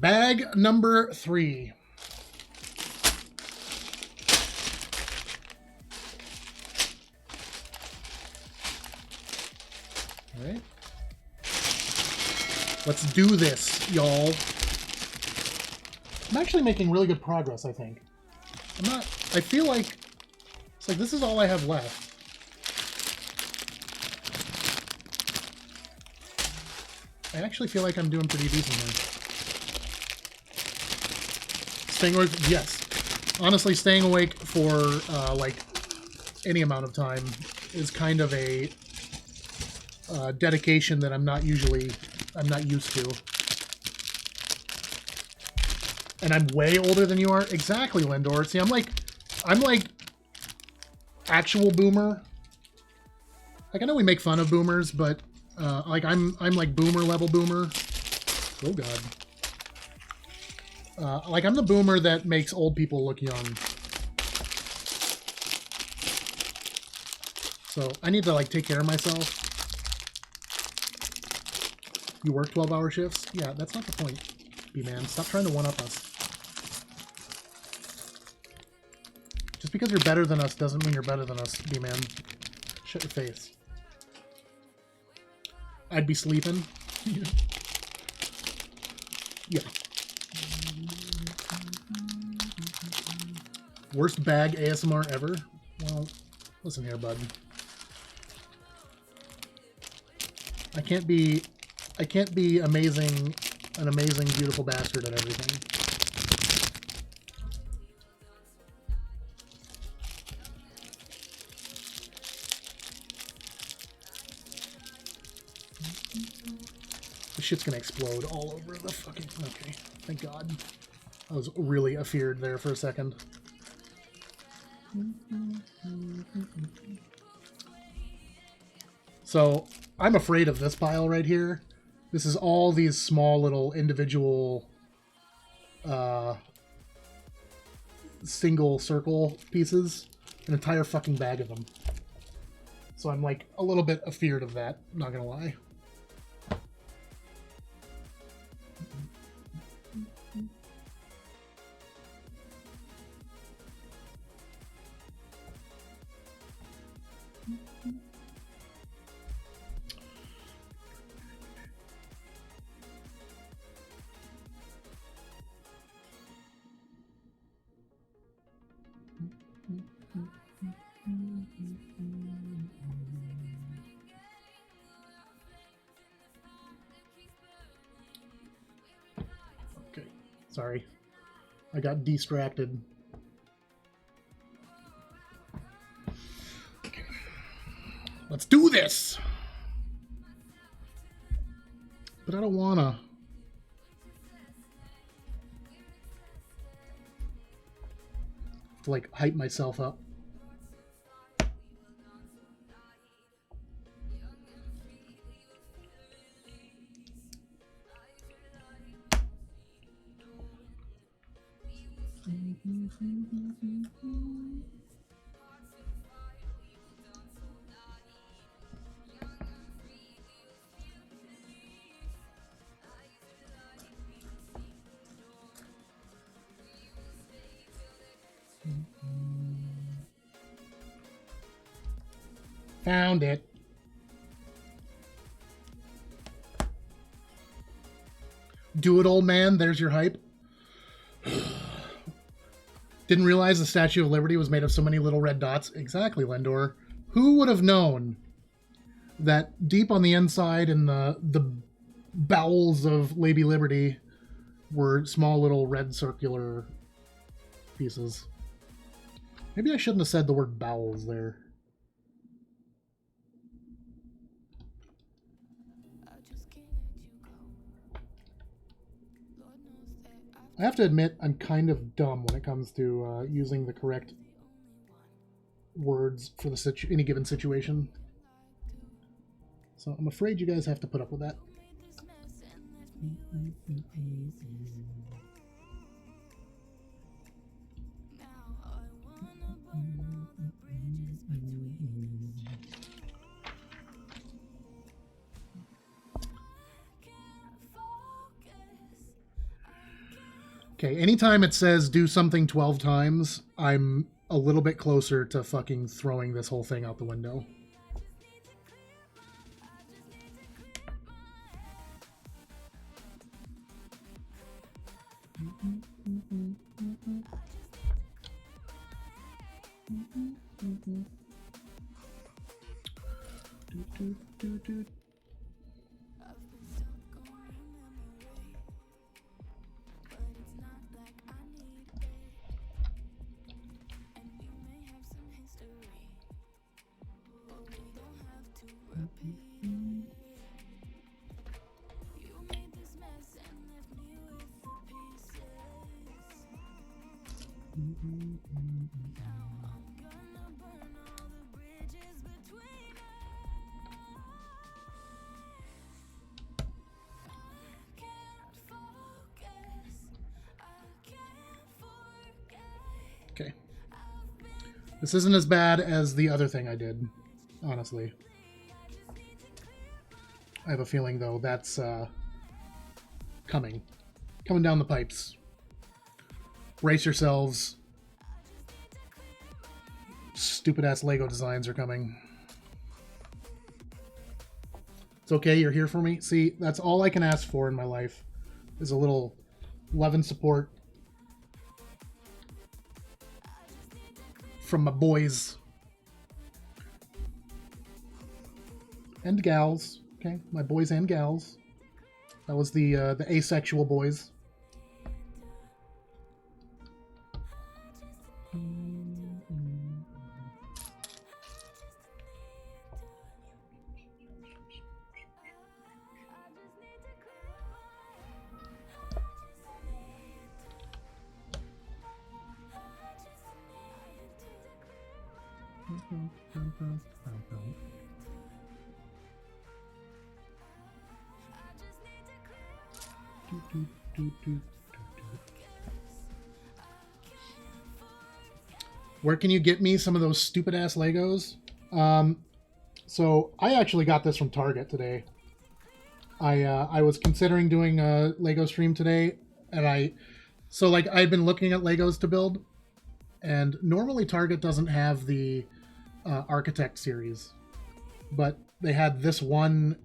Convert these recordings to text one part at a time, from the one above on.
Bag number 3. All right. Let's do this, y'all. I'm actually making really good progress, I think. I feel like it's like this is all I have left. I actually feel like I'm doing pretty decent here. Staying awake, yes. Honestly, staying awake for like any amount of time is kind of a dedication that I'm not used to. And I'm way older than you are. Exactly, Lindor. See, I'm like actual boomer. Like, I know we make fun of boomers, but like I'm like boomer level boomer. Oh god. Like I'm the boomer that makes old people look young. So I need to like take care of myself. You work 12-hour shifts? Yeah, that's not the point, B-man. Stop trying to one-up us. Just because you're better than us doesn't mean you're better than us, B-man. Shut your face. I'd be sleeping. Yeah. Worst bag ASMR ever? Well, listen here, bud. I can't be amazing, an amazing, beautiful bastard at everything. This shit's gonna explode all over the fucking... Okay, thank God. I was really afeared there for a second. So, I'm afraid of this pile right here. This is all these small little individual single circle pieces. An entire fucking bag of them. So I'm like a little bit afeared of that, not gonna lie. Okay, sorry. I got distracted. Okay. Let's do this! But I don't wanna. To like hype myself up. Found it. Do it, old man. There's your hype. Didn't realize the Statue of Liberty was made of so many little red dots. Exactly, Lindor. Who would have known that deep on the inside in the bowels of Lady Liberty were small little red circular pieces? Maybe I shouldn't have said the word bowels there. I have to admit, I'm kind of dumb when it comes to using the correct words for the any given situation. So I'm afraid you guys have to put up with that. Okay, anytime it says do something 12 times, I'm a little bit closer to fucking throwing this whole thing out the window. Okay. This isn't as bad as the other thing I did, honestly. I have a feeling, though, that's coming. Coming down the pipes. Brace yourselves. Stupid-ass Lego designs are coming. It's okay, you're here for me. See, that's all I can ask for in my life, is a little love and support from my boys. And gals. Okay, my boys and gals. That was the asexual boys. Where can you get me some of those stupid ass Legos? So I actually got this from Target today. I was considering doing a Lego stream today, and I've been looking at Legos to build, and normally Target doesn't have the Architect series, but they had this one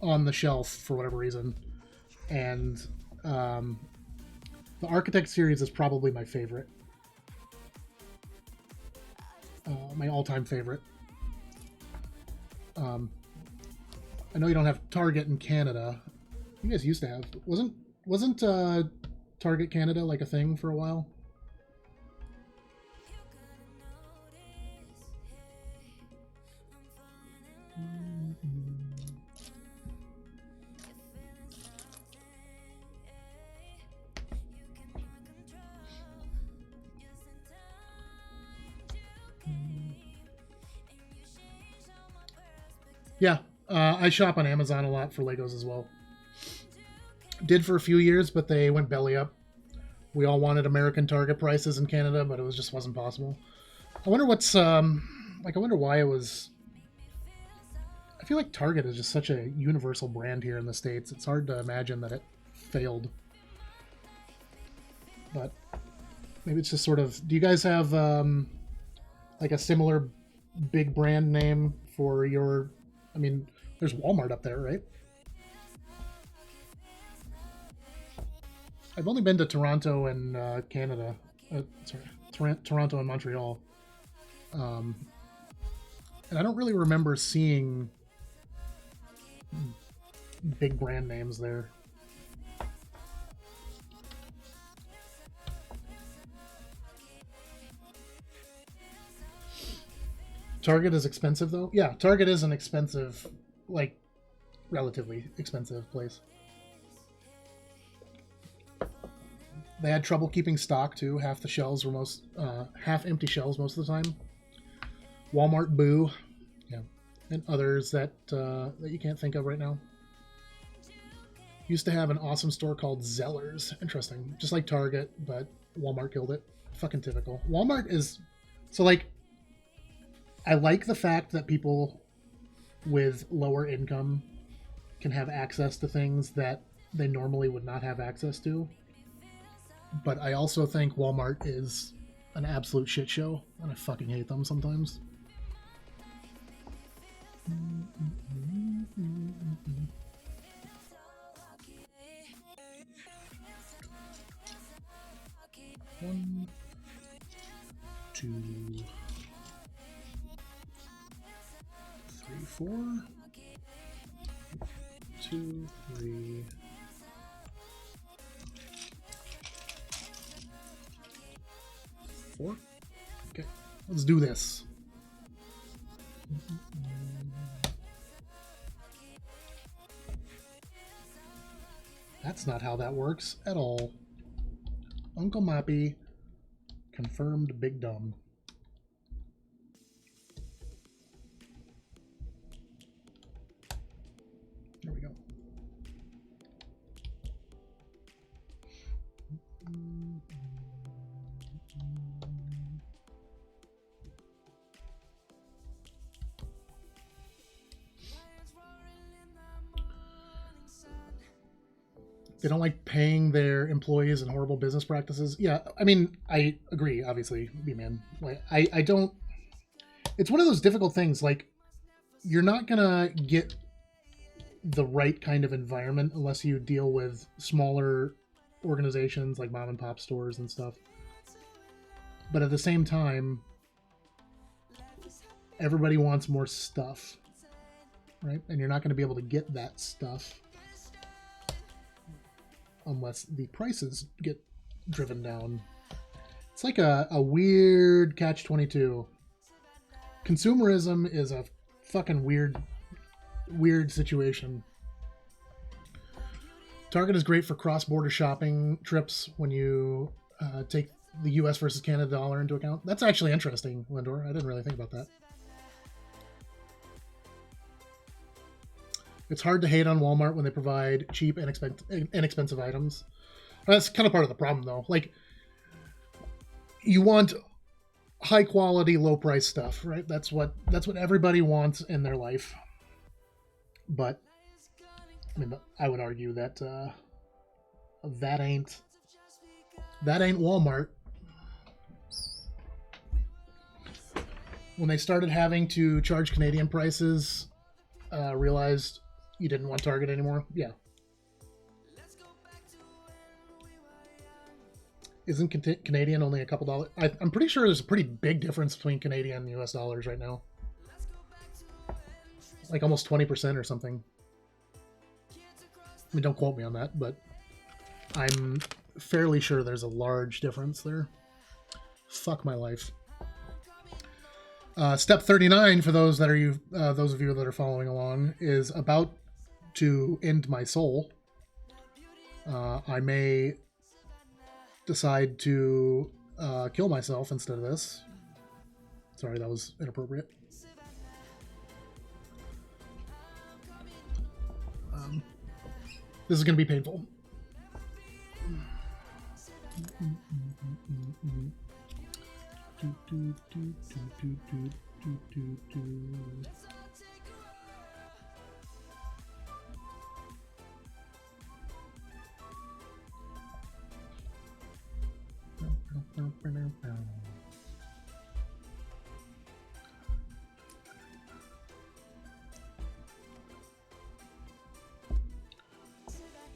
on the shelf for whatever reason, and the Architect series is probably my favorite. My all-time favorite. I know you don't have Target in Canada. You guys used to have. Wasn't Target Canada like a thing for a while? Yeah, I shop on Amazon a lot for Legos as well. Did for a few years, but they went belly up. We all wanted American Target prices in Canada, but it just wasn't possible. I wonder what's I wonder why it was. I feel like Target is just such a universal brand here in the States. It's hard to imagine that it failed. But maybe it's just sort of. Do you guys have like a similar big brand name for your? I mean, there's Walmart up there, right? I've only been to Toronto and Canada. Toronto and Montreal. And I don't really remember seeing big brand names there. Target is expensive, though? Yeah, Target is an expensive, like, relatively expensive place. They had trouble keeping stock, too. Half the shelves were half empty shelves most of the time. Walmart, boo. Yeah. And others that you can't think of right now. Used to have an awesome store called Zellers. Interesting. Just like Target, but Walmart killed it. Fucking typical. Walmart is... So, like... I like the fact that people with lower income can have access to things that they normally would not have access to. But I also think Walmart is an absolute shit show, and I fucking hate them sometimes. One, two, three, four. 2, 3, 4. Okay, let's do this. That's not how that works at all. UncleMoppy confirmed big dumb. There we go. They don't like paying their employees and horrible business practices. Yeah, I mean, I agree, obviously, B-Man. Like, I don't... It's one of those difficult things, like, you're not gonna get the right kind of environment unless you deal with smaller organizations like mom and pop stores and stuff. But at the same time, everybody wants more stuff, right? And you're not going to be able to get that stuff unless the prices get driven down. It's like a weird catch-22. Consumerism is a fucking weird situation. Target is great for cross-border shopping trips when you take the US versus Canada dollar into account. That's actually interesting, Lindor. I didn't really think about that. It's hard to hate on Walmart when they provide cheap and inexpensive items. That's kind of part of the problem, though. Like, you want high quality, low price stuff, right? That's what everybody wants in their life. But I mean, I would argue that that ain't Walmart. When they started having to charge Canadian prices, realized you didn't want Target anymore. Yeah. Isn't Canadian only a couple dollars? I'm pretty sure there's a pretty big difference between Canadian and US dollars right now. Like almost 20% or something. I mean, don't quote me on that, but I'm fairly sure there's a large difference there. Fuck my life. Step 39 for those of you that are following along is about to end my soul. I may decide to kill myself instead of this. Sorry, that was inappropriate. This is going to be painful.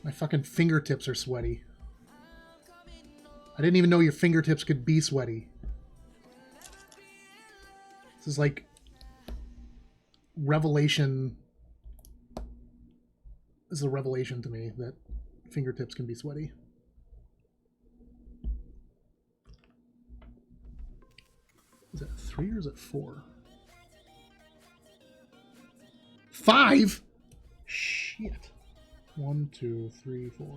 My fucking fingertips are sweaty. I didn't even know your fingertips could be sweaty. This is like revelation. This is a revelation to me that fingertips can be sweaty. Is it 3 or is it 4? 5? Shit. 1, 2, 3, 4.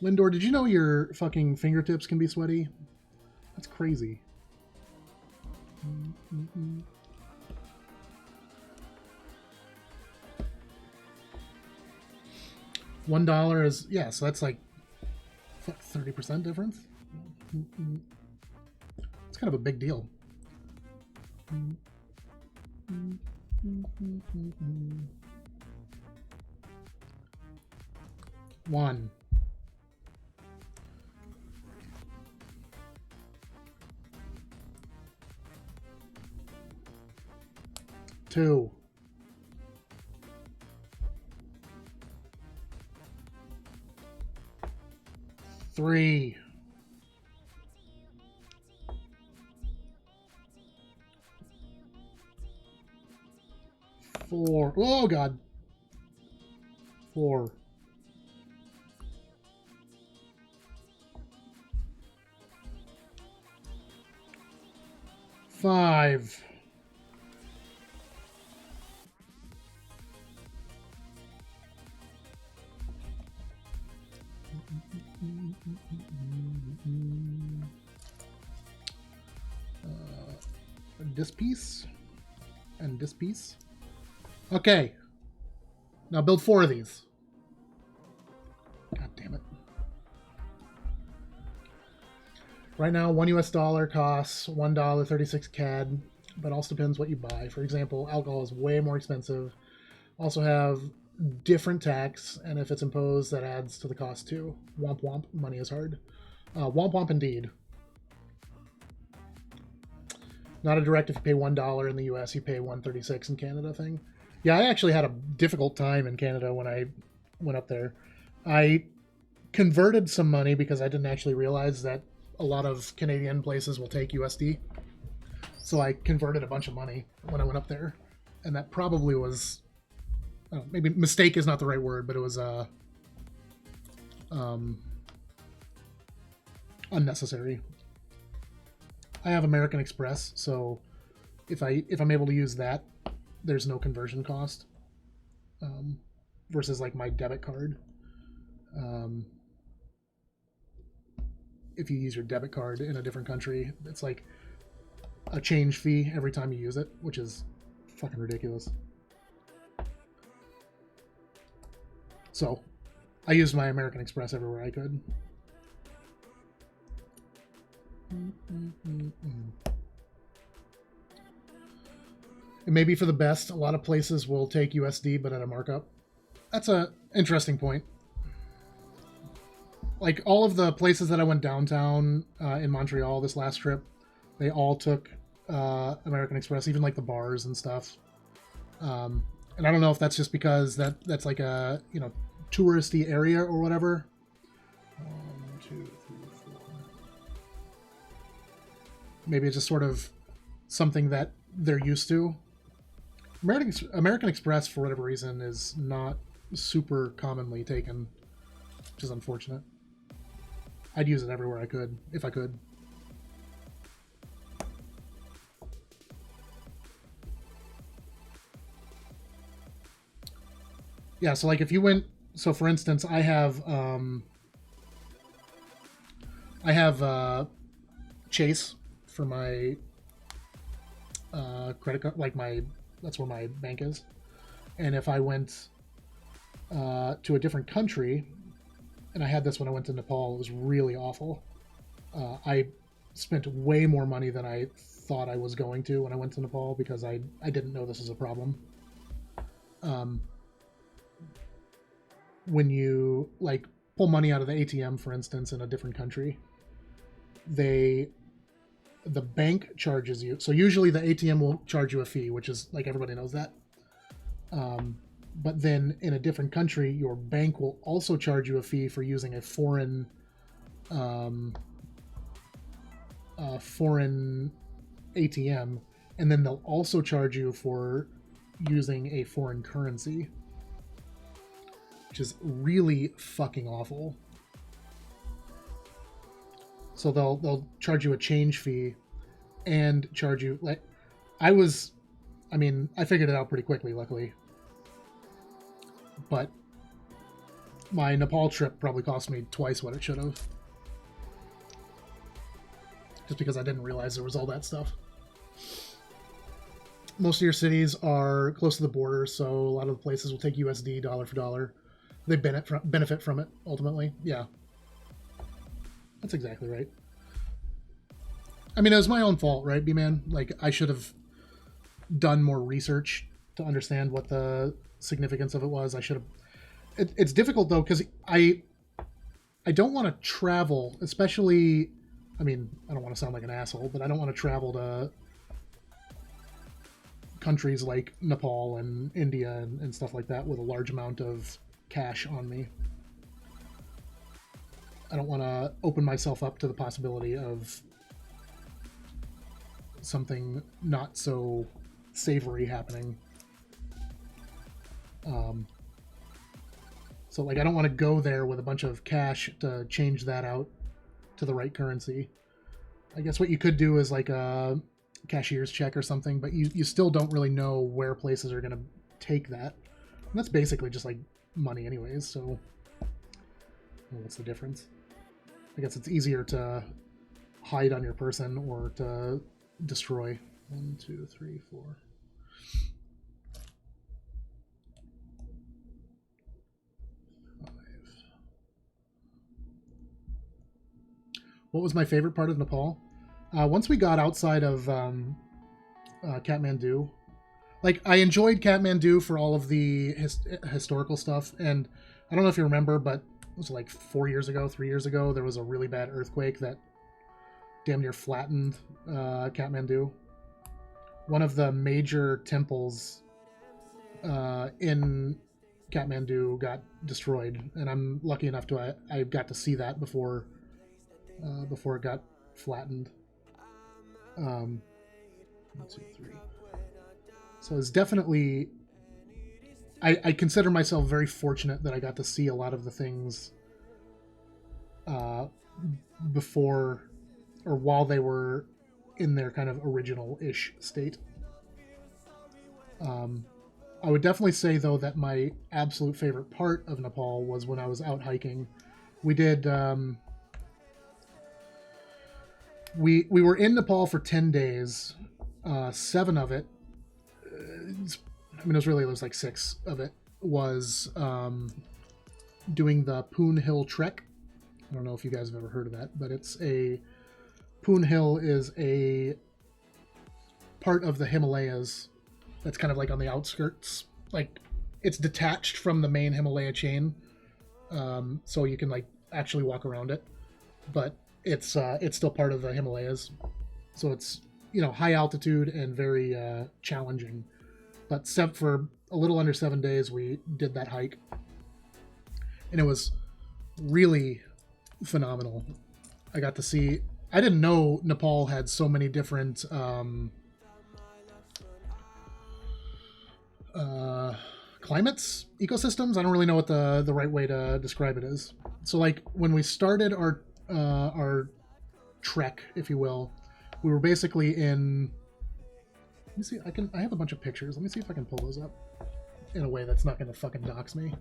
Lindor, did you know your fucking fingertips can be sweaty? That's crazy. $1 is, yeah, so that's like 30% difference. It's kind of a big deal. 1. 2. 3. 4. Oh God. 4. 5. 'This piece and this piece. Okay. Now build 4 of these. God damn it. Right now, $1 costs $1.36 CAD, but also depends what you buy. For example, alcohol is way more expensive. Also have different tax, and if it's imposed, that adds to the cost too. Womp womp, money is hard. Womp womp indeed. Not a direct if you pay $1 in the US, you pay $1.36 in Canada thing. Yeah, I actually had a difficult time in Canada when I went up there. I converted some money because I didn't actually realize that a lot of Canadian places will take USD. So I converted a bunch of money when I went up there. And that probably was, maybe mistake is not the right word, but it was unnecessary. I have American Express, so if I'm able to use that, there's no conversion cost versus like my debit card. If you use your debit card in a different country, it's like a change fee every time you use it, which is fucking ridiculous. So I used my American Express everywhere I could. It may be for the best. A lot of places will take USD, but at a markup. That's a interesting point. Like all of the places that I went downtown in Montreal this last trip, they all took American Express, even like the bars and stuff. And I don't know if that's just because that's like a touristy area or whatever. 1, 2, 3, 4. Maybe it's just sort of something that they're used to. American Express, for whatever reason, is not super commonly taken, which is unfortunate. I'd use it everywhere I could, if I could. Yeah, so like if you went, so for instance, I have Chase for my credit card, like that's where my bank is. And if I went to a different country, and I had this when I went to Nepal, it was really awful. I spent way more money than I thought I was going to when I went to Nepal because I didn't know this was a problem. When you like pull money out of the ATM, for instance, in a different country, the bank charges you. So usually the ATM will charge you a fee, which is like everybody knows that. But then in a different country, your bank will also charge you a fee for using a foreign ATM, and then they'll also charge you for using a foreign currency, which is really fucking awful. So they'll charge you a change fee and charge you like I figured it out pretty quickly, luckily. But my Nepal trip probably cost me twice what it should have. Just because I didn't realize there was all that stuff. Most of your cities are close to the border, so a lot of the places will take USD dollar for dollar. They benefit from it, ultimately. Yeah. That's exactly right. I mean, it was my own fault, right, B-Man? Like, I should have done more research to understand what the significance of it was. I should have... It's difficult though because I don't want to travel, especially. I mean, I don't want to sound like an asshole, but I don't want to travel to countries like Nepal and India and stuff like that with a large amount of cash on me. I don't want to open myself up to the possibility of something not so savory happening. So, like, I don't want to go there with a bunch of cash to change that out to the right currency. I guess what you could do is like a cashier's check or something, but you still don't really know where places are going to take that. And that's basically just like money anyways, so well, what's the difference? I guess it's easier to hide on your person or to destroy. 1, 2, 3, 4. What was my favorite part of Nepal? Once we got outside of Kathmandu, like I enjoyed Kathmandu for all of the historical stuff, and I don't know if you remember, but it was like 3 years ago, there was a really bad earthquake that damn near flattened Kathmandu. One of the major temples in Kathmandu got destroyed, and I'm lucky enough to I got to see that before it got flattened. 1, 2, 3. So it's definitely. I consider myself very fortunate that I got to see a lot of the things before or while they were in their kind of original-ish state. I would definitely say, though, that my absolute favorite part of Nepal was when I was out hiking. We did. We were in Nepal for 10 days. 7 of it. I mean, it was like 6 of it was doing the Poon Hill Trek. I don't know if you guys have ever heard of that, but Poon Hill is a part of the Himalayas that's kind of like on the outskirts. Like, it's detached from the main Himalaya chain, so you can like actually walk around it, but it's still part of the Himalayas, so it's high altitude and very challenging. But for a little under 7 days, we did that hike, and it was really phenomenal. I got to see. I didn't know Nepal had so many different climates, ecosystems. I don't really know what the right way to describe it is. So, like, when we started our trek, if you will, we were basically in. Let me see. I have a bunch of pictures. Let me see if I can pull those up in a way that's not going to fucking dox me.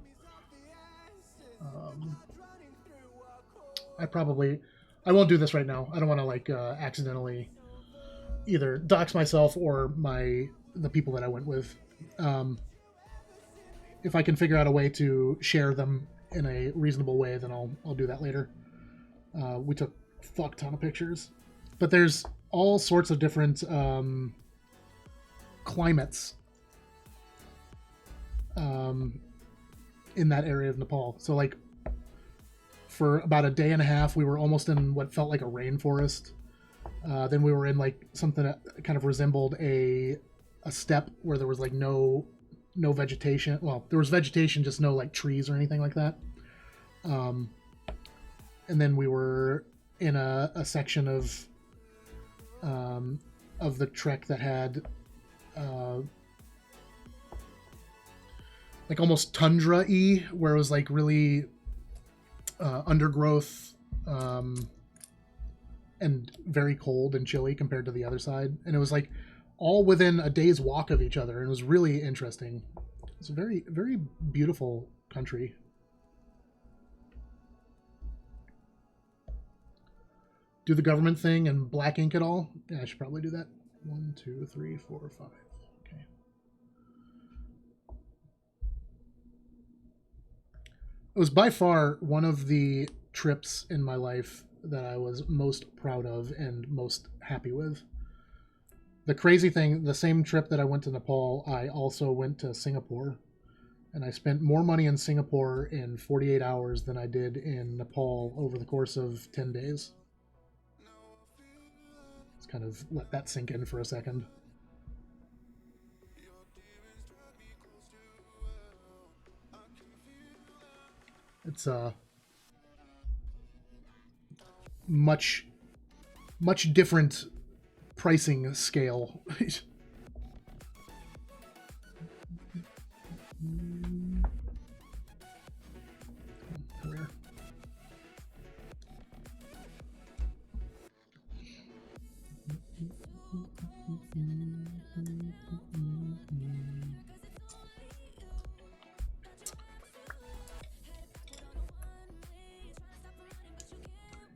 I won't do this right now. I don't want to like accidentally either dox myself or the people that I went with. If I can figure out a way to share them in a reasonable way, then I'll do that later. We took a fuck ton of pictures, but there's all sorts of different climates in that area of Nepal. So like for about a day and a half, we were almost in what felt like a rainforest. Then we were in like something that kind of resembled a steppe where there was like no vegetation. Well, there was vegetation, just no like trees or anything like that. And then we were in a section of the trek that had like almost tundra-y, where it was like really undergrowth and very cold and chilly compared to the other side. And it was like all within a day's walk of each other. And it was really interesting. It's a very, very beautiful country. Do the government thing and black ink it all? Yeah, I should probably do that. 1, 2, 3, 4, 5. Okay. It was by far one of the trips in my life that I was most proud of and most happy with. The crazy thing, the same trip that I went to Nepal, I also went to Singapore. And I spent more money in Singapore in 48 hours than I did in Nepal over the course of 10 days. Let's kind of let that sink in for a second. It's a much different pricing scale. Where?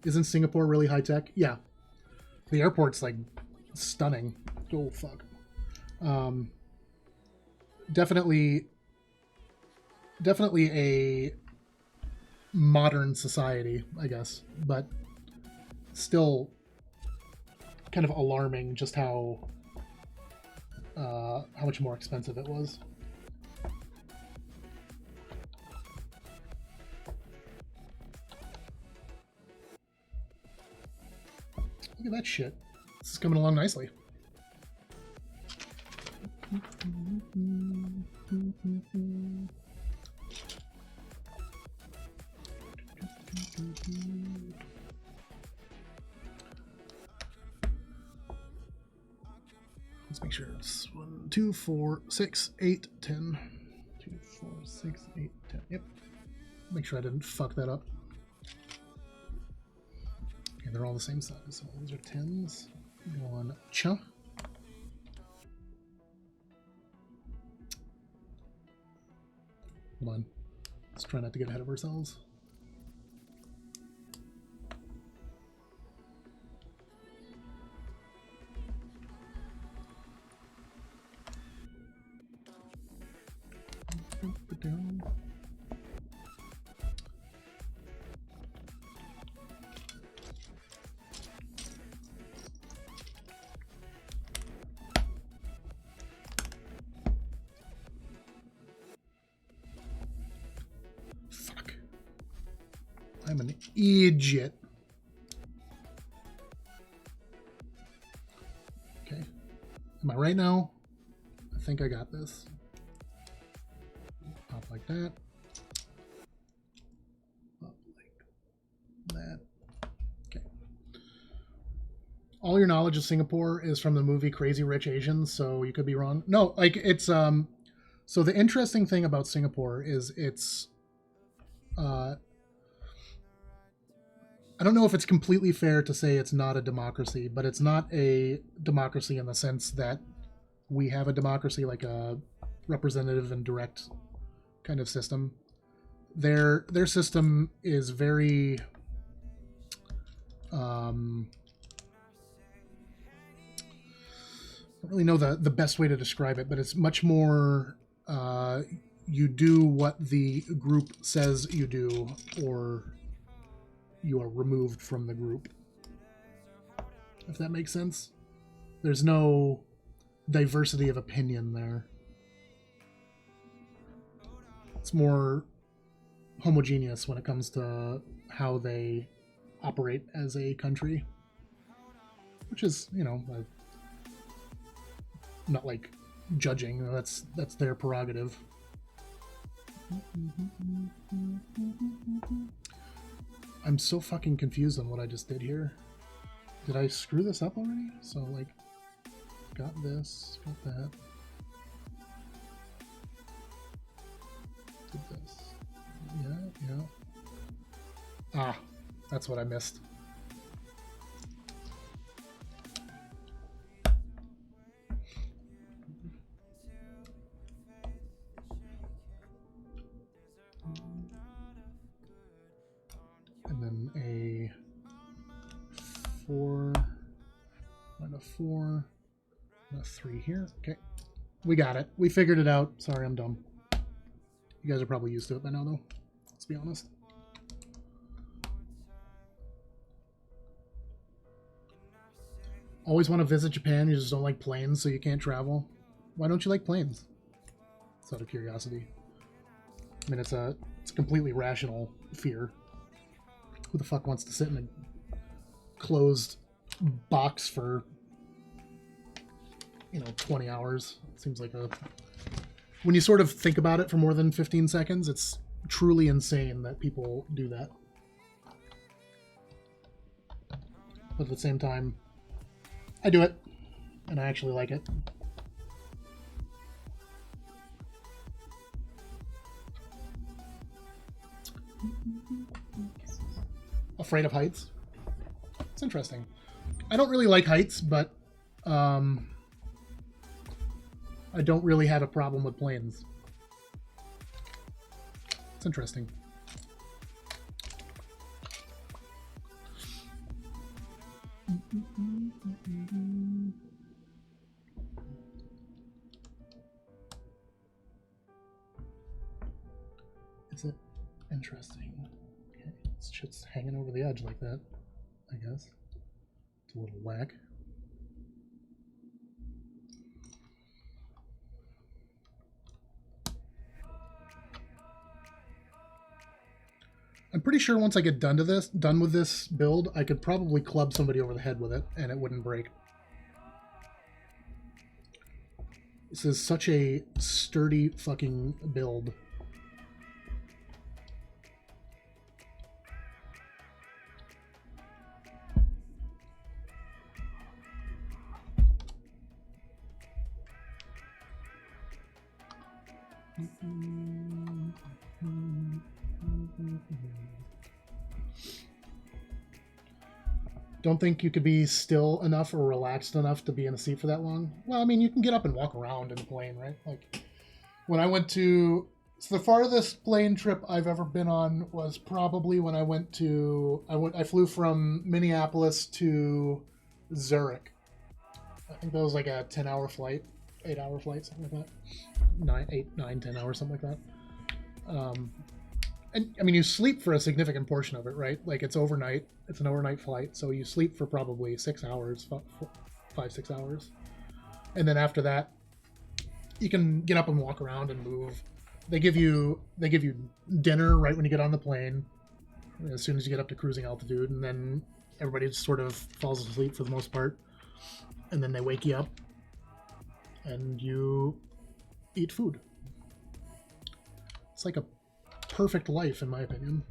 Isn't Singapore really high tech? Yeah. The airport's like stunning. Oh fuck. Definitely a modern society, I guess, but still kind of alarming just how much more expensive it was. Look at that shit. This is coming along nicely. Let's make sure it's 1, 2, 4, 6, 8, 10. 2, 4, 6, 8, 10. Yep. Make sure I didn't fuck that up. Okay, they're all the same size. So these are 10s. Go on cha. Hold on. Let's try not to get ahead of ourselves. Put down. Fuck. I'm an idiot. Okay. Am I right now? I think I got this. Up like that. Up like that. Okay. All your knowledge of Singapore is from the movie Crazy Rich Asians, so you could be wrong. No, like it's so the interesting thing about Singapore is it's I don't know if it's completely fair to say it's not a democracy, but it's not a democracy in the sense that we have a democracy, like a representative and direct kind of system. Their system is very I don't really know the best way to describe it, but it's much more you do what the group says you do, or you are removed from the group. If that makes sense. There's no diversity of opinion there. It's more homogeneous when it comes to how they operate as a country, which is, you know, not like judging. That's their prerogative. I'm so fucking confused on what I just did here. Did I screw this up already? So like, got this, got that. Did this. Yeah. Ah, that's what I missed. And then a 4, and a 4, and a 3 here. Okay, we got it. We figured it out. Sorry, I'm dumb. You guys are probably used to it by now, though. Let's be honest. Always want to visit Japan. You just don't like planes, so you can't travel. Why don't you like planes? It's out of curiosity. I mean, it's a completely rational fear. Who the fuck wants to sit in a closed box for 20 hours? It seems like when you sort of think about it for more than 15 seconds, it's truly insane that people do that. But at the same time, I do it, and I actually like it. Afraid of heights? It's interesting. I don't really like heights, but I don't really have a problem with planes. It's interesting. Is it interesting? Okay, this shit's hanging over the edge like that, I guess. It's a little whack. I'm pretty sure once I get done with this build, I could probably club somebody over the head with it and it wouldn't break. This is such a sturdy fucking build. Don't think you could be still enough or relaxed enough to be in a seat for that long. Well, I mean, you can get up and walk around in a plane, right? Like, when I went to... So the farthest plane trip I've ever been on was probably when I went to... I flew from Minneapolis to Zurich. I think that was like a 10-hour flight, 8-hour flight, something like that. 10 hours, something like that. And I mean, you sleep for a significant portion of it, right? Like, it's overnight. It's an overnight flight, so you sleep for probably 6 hours, 5-6 hours, and then after that, you can get up and walk around and move. They give you dinner right when you get on the plane, as soon as you get up to cruising altitude, and then everybody just sort of falls asleep for the most part, and then they wake you up, and you eat food. It's like a perfect life, in my opinion.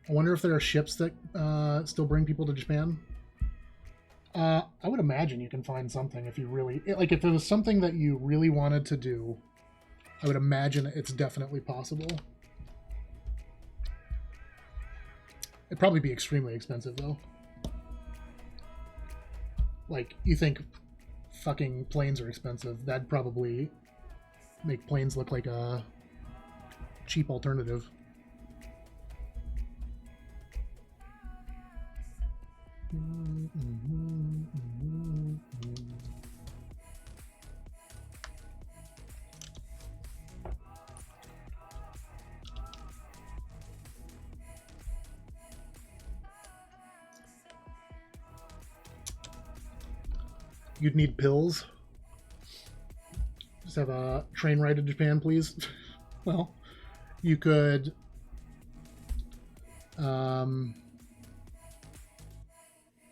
I wonder if there are ships that still bring people to Japan. I would imagine you can find something if you really... Like, if it was something that you really wanted to do, I would imagine it's definitely possible. It'd probably be extremely expensive, though. Like, you think fucking planes are expensive. That'd probably make planes look like a cheap alternative. You'd need pills. Just have a train ride to Japan, please. Well, you could...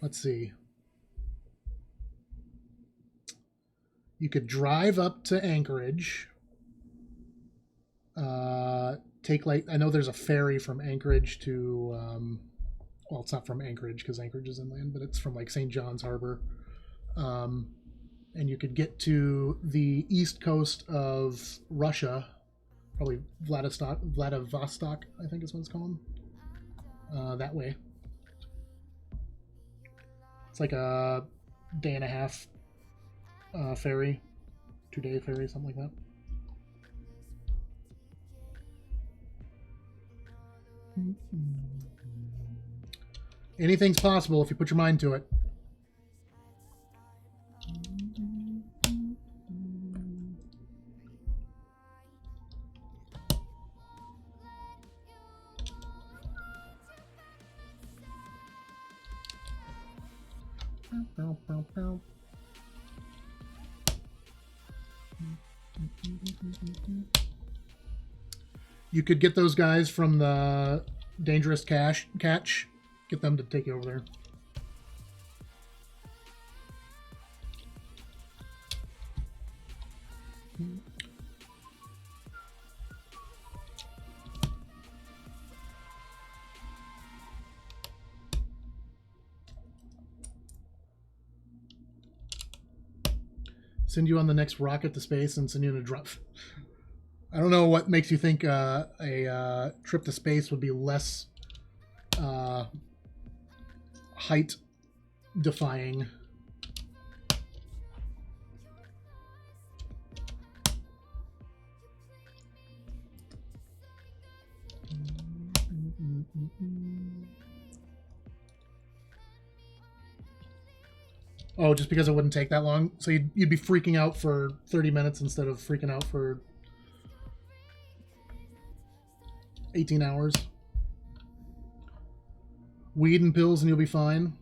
let's see. You could drive up to Anchorage. Take, like... I know there's a ferry from Anchorage to... well, it's not from Anchorage, because Anchorage is inland, but it's from, like, St. John's Harbor. And you could get to the east coast of Russia, probably Vladivostok, I think is what it's called, that way. It's like a day and a half ferry, 2-day ferry, something like that. Anything's possible if you put your mind to it. You could get those guys from the dangerous catch. Get them to take you over there. Send you on the next rocket to space and send you in a drop. I don't know what makes you think a trip to space would be less height defying. Oh, just because it wouldn't take that long? So you'd be freaking out for 30 minutes instead of freaking out for 18 hours. Weed and pills and you'll be fine.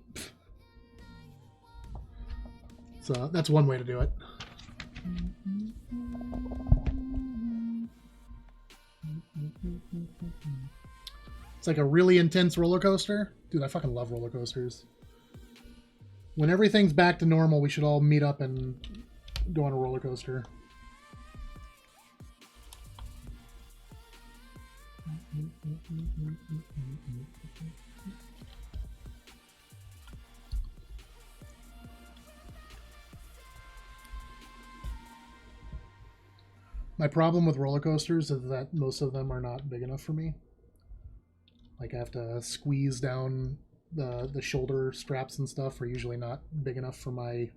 So that's one way to do it. It's like a really intense roller coaster. Dude, I fucking love roller coasters. When everything's back to normal, we should all meet up and go on a roller coaster. My problem with roller coasters is that most of them are not big enough for me. Like I have to squeeze down the shoulder straps and stuff are usually not big enough for my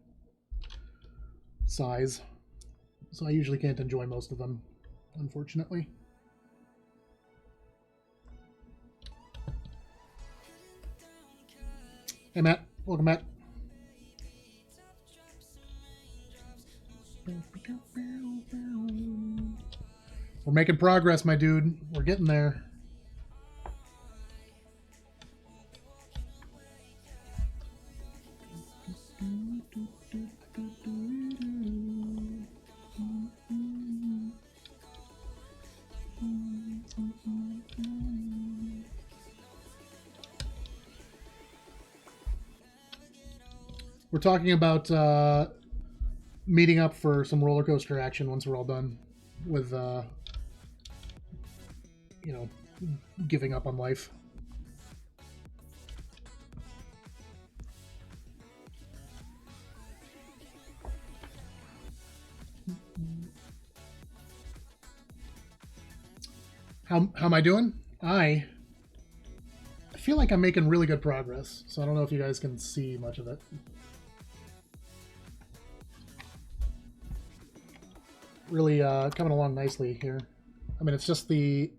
size. So I usually can't enjoy most of them, unfortunately. Hey Matt, welcome back. We're making progress, my dude. We're getting there. We're talking about meeting up for some roller coaster action once we're all done with, you know, giving up on life. How am I doing? I feel like I'm making really good progress, so I don't know if you guys can see much of it. Really coming along nicely here. I mean, it's just the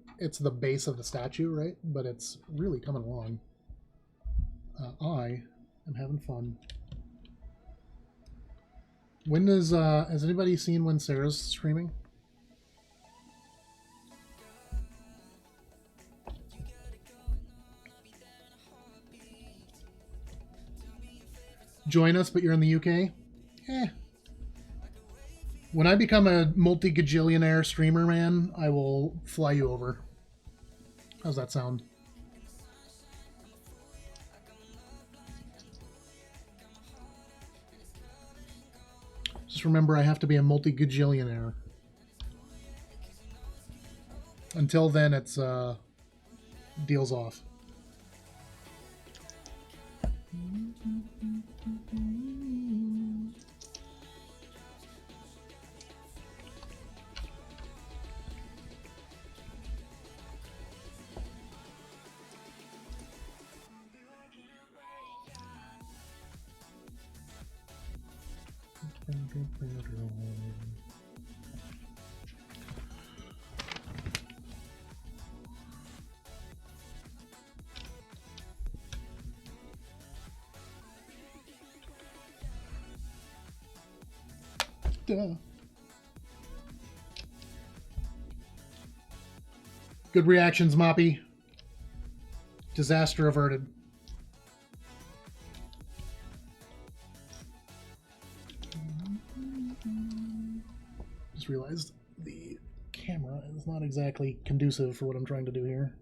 base of the statue, right? But it's really coming along. I am having fun. When does has anybody seen when Sarah's streaming? Join us, but you're in the UK? Eh. When I become a multi-gajillionaire streamer, man, I will fly you over. How's that sound? Just remember, I have to be a multi-gajillionaire. Until then, it's deals off. Duh. Good reactions, Moppy. Disaster averted. Just realized the camera is not exactly conducive for what I'm trying to do here.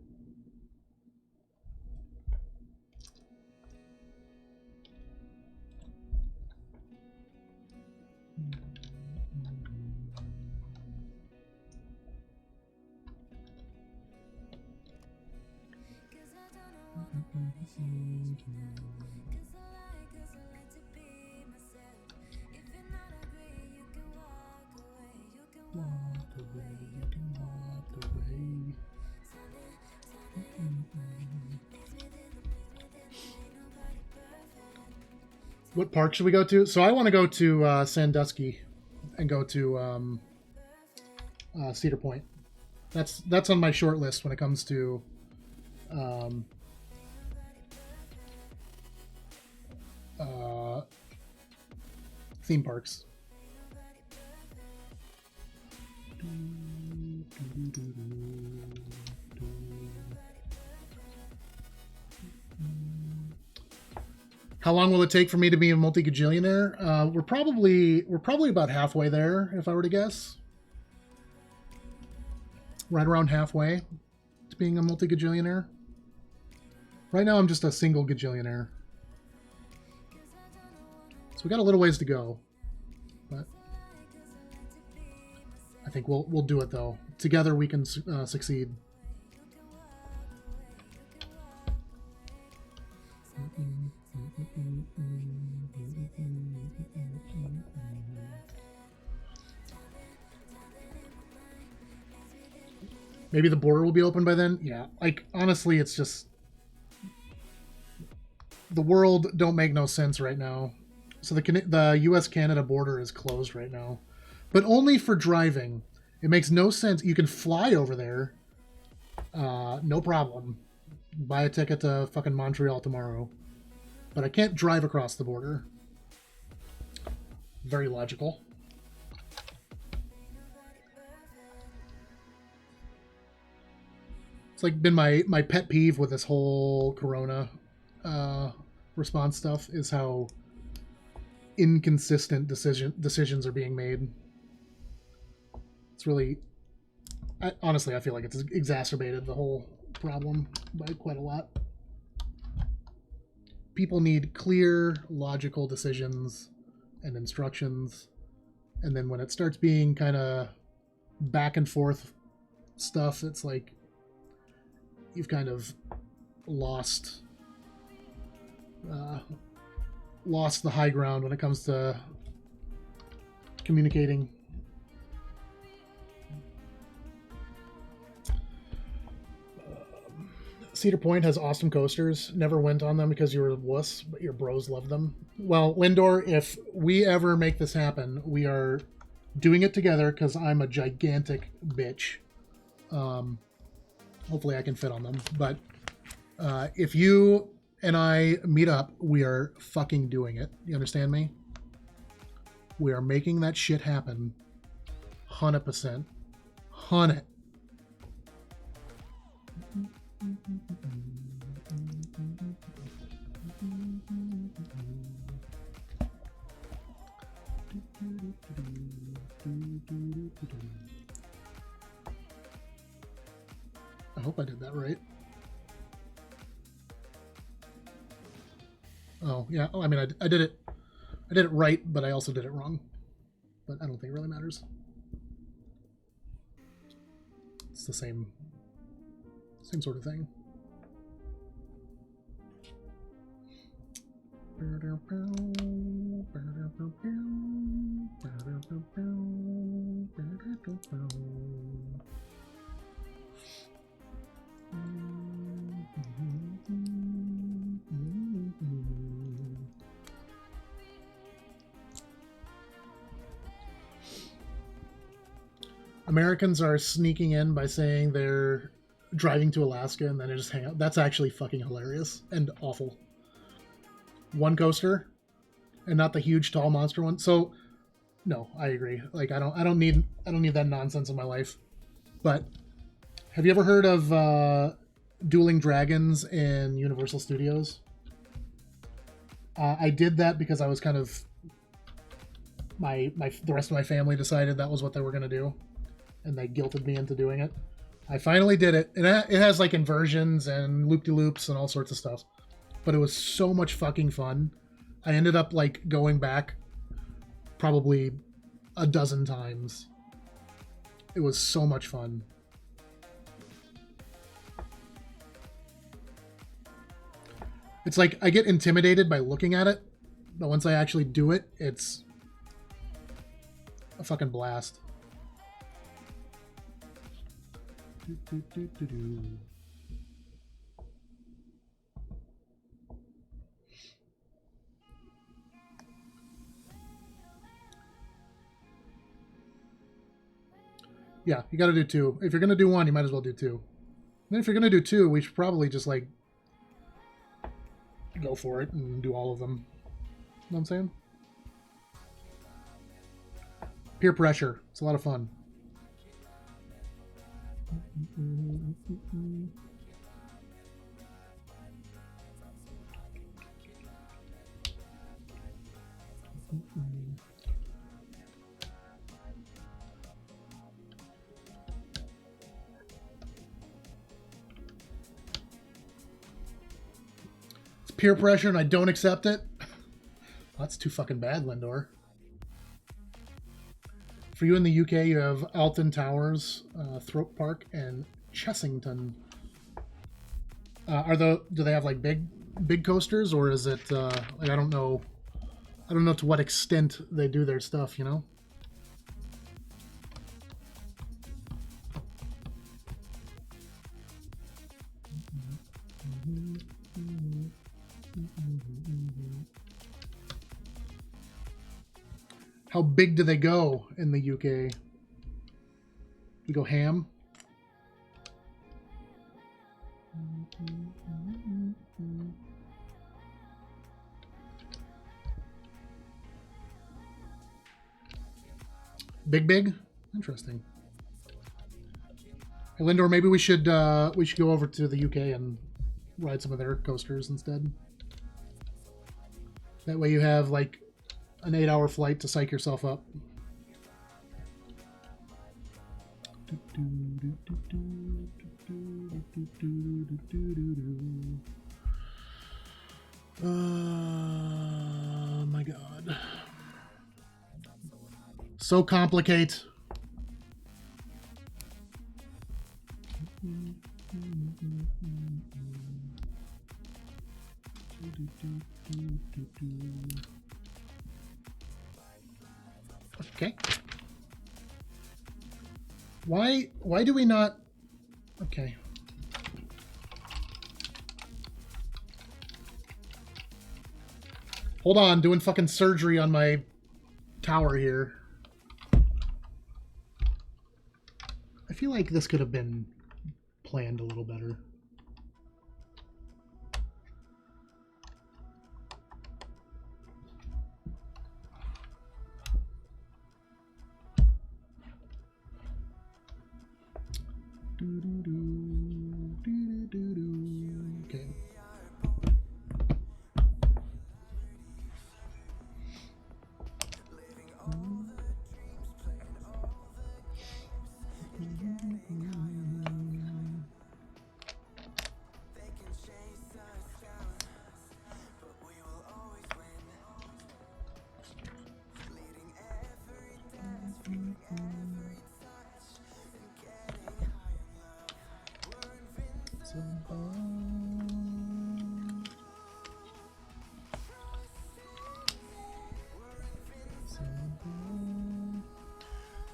What park should we go to? So I want to go to Sandusky and go to Cedar Point. That's on my short list when it comes to theme parks. How long will it take for me to be a multi-gajillionaire? We're probably about halfway there, if I were to guess. Right around halfway to being a multi-gajillionaire. Right now, I'm just a single gajillionaire. So we got a little ways to go, but I think we'll do it though. Together, we can succeed. Maybe the border will be open by then. Yeah, like honestly, it's just the world don't make no sense right now. So the U.S.-Canada border is closed right now, but only for driving. It makes no sense. You can fly over there, no problem. Buy a ticket to fucking Montreal tomorrow, but I can't drive across the border. Very logical. It's like been my pet peeve with this whole Corona response stuff is how inconsistent decisions are being made. It's really, honestly, I feel like it's exacerbated the whole problem by quite a lot. People need clear, logical decisions and instructions, and then when it starts being kind of back and forth stuff, it's like you've kind of lost the high ground when it comes to communicating. Cedar Point has awesome coasters. Never went on them because you were a wuss, but your bros love them. Well, Lindor, if we ever make this happen, we are doing it together because I'm a gigantic bitch. Hopefully I can fit on them. But if you and I meet up, we are fucking doing it. You understand me? We are making that shit happen. 100%. 100. I hope I did that right. Oh, yeah. Oh, I mean, I did it right, but I also did it wrong. But I don't think it really matters. It's the same sort of thing. Americans are sneaking in by saying they're driving to Alaska and then they just hang out. That's actually fucking hilarious and awful. One coaster and not the huge tall monster one. So no, I agree. Like I don't need that nonsense in my life. But have you ever heard of Dueling Dragons in Universal Studios? I did that because I was kind of the rest of my family decided that was what they were gonna do, and they guilted me into doing it. I finally did it, and it has like inversions and loop-de-loops and all sorts of stuff. But it was so much fucking fun. I ended up like going back probably a dozen times. It was so much fun. It's like I get intimidated by looking at it, but once I actually do it, it's a fucking blast. Yeah, you gotta do two. If you're gonna do one, you might as well do two. And then if you're gonna do two, we should probably just like go for it and do all of them. You know what I'm saying? Peer pressure. It's a lot of fun. It's peer pressure and I don't accept it. That's too fucking bad, Lindor. For you in the UK, you have Alton Towers, Thrope Park, and Chessington. Do they have like big coasters, or is it like I don't know to what extent they do their stuff, you know? How big do they go in the UK? We go ham? Big? Interesting. Hey, Lindor, maybe we should go over to the UK and ride some of their coasters instead. That way you have like an 8-hour flight to psych yourself up. My God. So complicate. Okay. Why do we not? Okay. Hold on, doing fucking surgery on my tower here. I feel like this could have been planned a little better. Okay.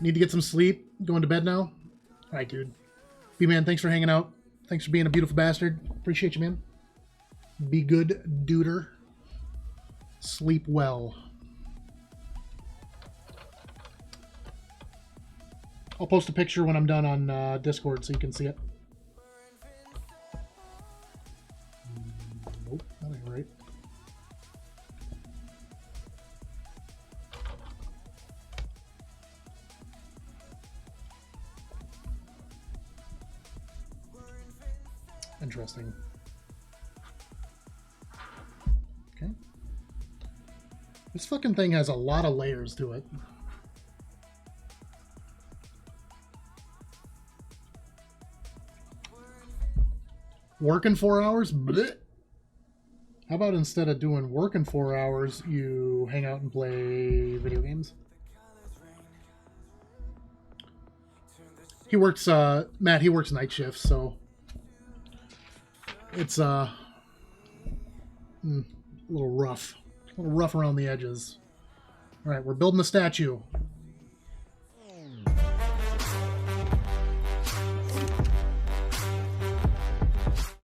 Need to get some sleep. Going to bed now? All right, dude. B-Man, thanks for hanging out. Thanks for being a beautiful bastard. Appreciate you, man. Be good, duder. Sleep well. I'll post a picture when I'm done on Discord so you can see it. Nope, that ain't right. Interesting. Okay. This fucking thing has a lot of layers to it. Working 4 hours? Blech. How about instead of doing working 4 hours, you hang out and play video games? He works, Matt, he works night shifts, so it's a little rough. A little rough around the edges. All right, we're building the statue.